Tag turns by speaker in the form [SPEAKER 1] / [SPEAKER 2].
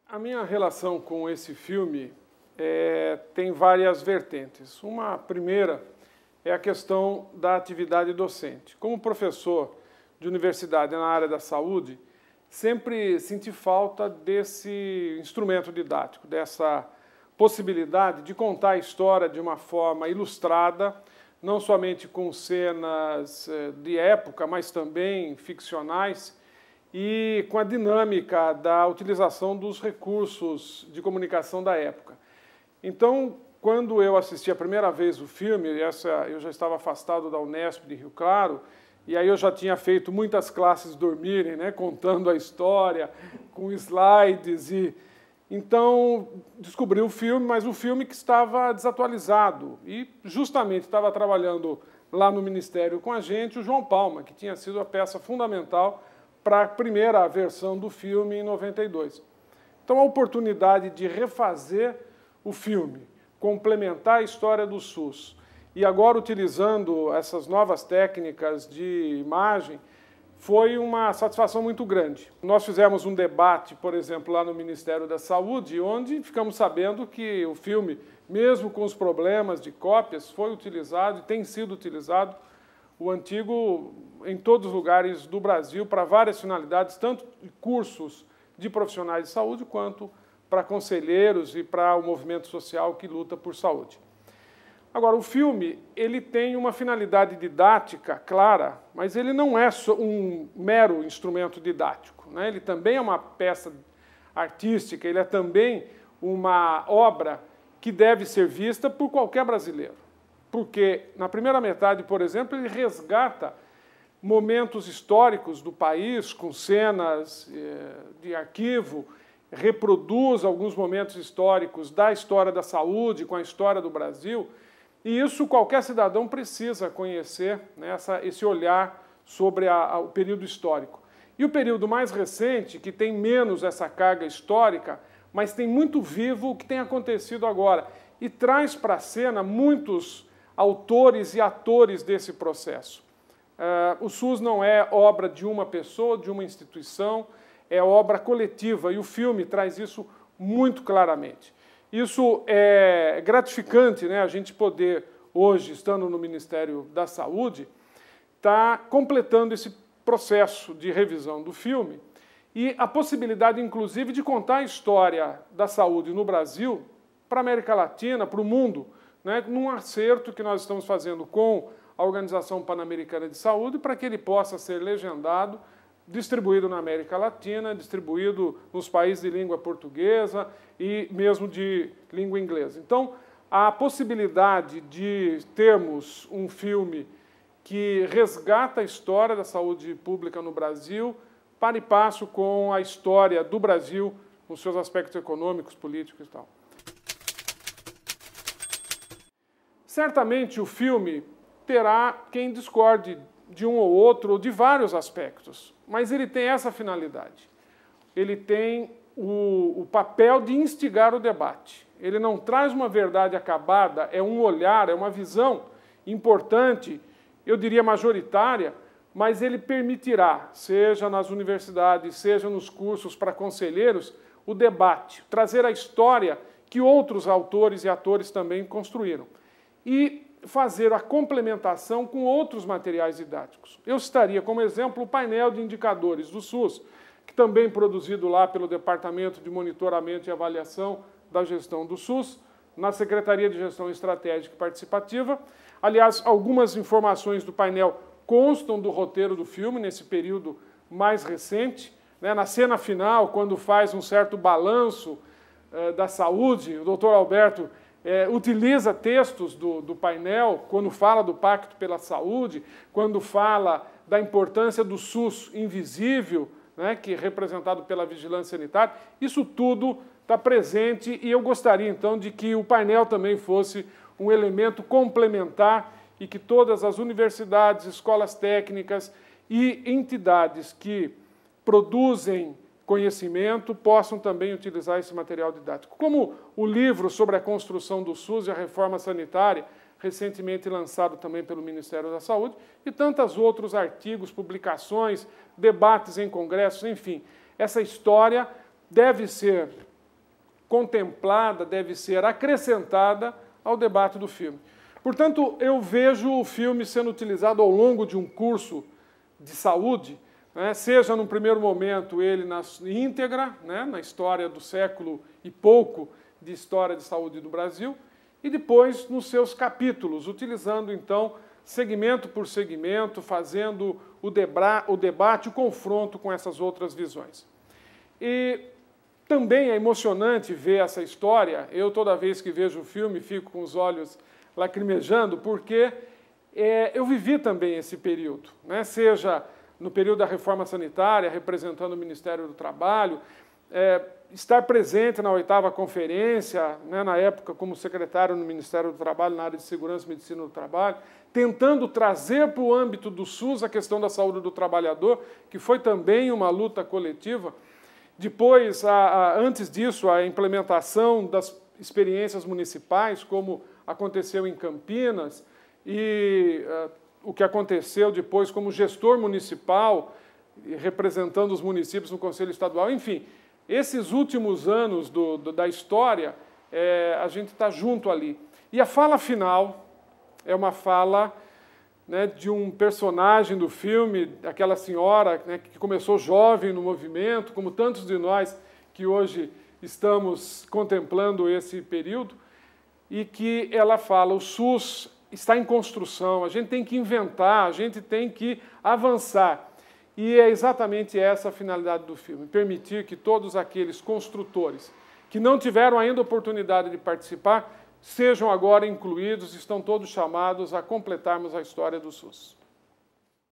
[SPEAKER 1] A minha relação com esse filme tem várias vertentes. Uma primeira é a questão da atividade docente. Como professor de universidade na área da saúde, sempre senti falta desse instrumento didático, dessa possibilidade de contar a história de uma forma ilustrada, não somente com cenas de época, mas também ficcionais, e com a dinâmica da utilização dos recursos de comunicação da época. Então, quando eu assisti a primeira vez o filme, eu já estava afastado da Unesp de Rio Claro, e aí eu já tinha feito muitas classes dormirem, né, contando a história, com slides, então descobri o filme, mas um filme que estava desatualizado, e justamente estava trabalhando lá no Ministério com a gente o João Palma, que tinha sido a peça fundamental para a primeira versão do filme em 92. Então a oportunidade de refazer o filme, complementar a história do SUS, e agora utilizando essas novas técnicas de imagem, foi uma satisfação muito grande. Nós fizemos um debate, por exemplo, lá no Ministério da Saúde, onde ficamos sabendo que o filme, mesmo com os problemas de cópias, foi utilizado e tem sido utilizado o antigo em todos os lugares do Brasil para várias finalidades, tanto de cursos de profissionais de saúde quanto para conselheiros e para o movimento social que luta por saúde. Agora, o filme ele tem uma finalidade didática clara, mas ele não é só um mero instrumento didático, né? Ele também é uma peça artística, ele é também uma obra que deve ser vista por qualquer brasileiro. Porque, na primeira metade, por exemplo, ele resgata momentos históricos do país, com cenas de arquivo, reproduz alguns momentos históricos da história da saúde, com a história do Brasil, e isso qualquer cidadão precisa conhecer, né, esse olhar sobre o período histórico. E o período mais recente, que tem menos essa carga histórica, mas tem muito vivo o que tem acontecido agora, e traz para a cena muitos autores e atores desse processo. O SUS não é obra de uma pessoa, de uma instituição, é obra coletiva, e o filme traz isso muito claramente. Isso é gratificante, né, a gente poder, hoje, estando no Ministério da Saúde, estar completando esse processo de revisão do filme e a possibilidade, inclusive, de contar a história da saúde no Brasil para a América Latina, para o mundo, né, num acerto que nós estamos fazendo com a Organização Pan-Americana de Saúde para que ele possa ser legendado, distribuído na América Latina, distribuído nos países de língua portuguesa e mesmo de língua inglesa. Então, a possibilidade de termos um filme que resgata a história da saúde pública no Brasil, para e passo com a história do Brasil, nos seus aspectos econômicos, políticos e tal. Certamente o filme terá quem discorde de um ou outro, ou de vários aspectos, mas ele tem essa finalidade. Ele tem o papel de instigar o debate. Ele não traz uma verdade acabada, é um olhar, é uma visão importante, eu diria majoritária, mas ele permitirá, seja nas universidades, seja nos cursos para conselheiros, o debate, trazer a história que outros autores e atores também construíram. E fazer a complementação com outros materiais didáticos. Eu citaria como exemplo o painel de indicadores do SUS, que também é produzido lá pelo Departamento de Monitoramento e Avaliação da Gestão do SUS, na Secretaria de Gestão Estratégica e Participativa. Aliás, algumas informações do painel constam do roteiro do filme, nesse período mais recente, né? Na cena final, quando faz um certo balanço da saúde, o doutor Alberto utiliza textos do painel, quando fala do Pacto pela Saúde, quando fala da importância do SUS invisível, né, que é representado pela vigilância sanitária. Isso tudo está presente e eu gostaria, então, de que o painel também fosse um elemento complementar e que todas as universidades, escolas técnicas e entidades que produzem conhecimento possam também utilizar esse material didático. Como o livro sobre a construção do SUS e a reforma sanitária, recentemente lançado também pelo Ministério da Saúde, e tantos outros artigos, publicações, debates em congressos, enfim. Essa história deve ser contemplada, deve ser acrescentada ao debate do filme. Portanto, eu vejo o filme sendo utilizado ao longo de um curso de saúde, né, seja num primeiro momento ele na íntegra, né, na história do século e pouco de história de saúde do Brasil, e depois nos seus capítulos, utilizando então segmento por segmento, fazendo o debate, o confronto com essas outras visões. E também é emocionante ver essa história. Eu, toda vez que vejo o filme, fico com os olhos lacrimejando, porque eu vivi também esse período, né? Seja no período da reforma sanitária, representando o Ministério do Trabalho, estar presente na 8ª conferência, né, na época como secretário no Ministério do Trabalho, na área de Segurança e Medicina do Trabalho, tentando trazer para o âmbito do SUS a questão da saúde do trabalhador, que foi também uma luta coletiva. Depois, antes disso, a implementação das experiências municipais, como aconteceu em Campinas, e o que aconteceu depois como gestor municipal, representando os municípios no Conselho Estadual. Enfim, esses últimos anos da história, a gente está junto ali. E a fala final é uma fala, né, de um personagem do filme, aquela senhora, né, que começou jovem no movimento, como tantos de nós que hoje estamos contemplando esse período, e que ela fala: o SUS está em construção, a gente tem que inventar, a gente tem que avançar. E é exatamente essa a finalidade do filme, permitir que todos aqueles construtores que não tiveram ainda oportunidade de participar sejam agora incluídos, estão todos chamados a completarmos a história do SUS.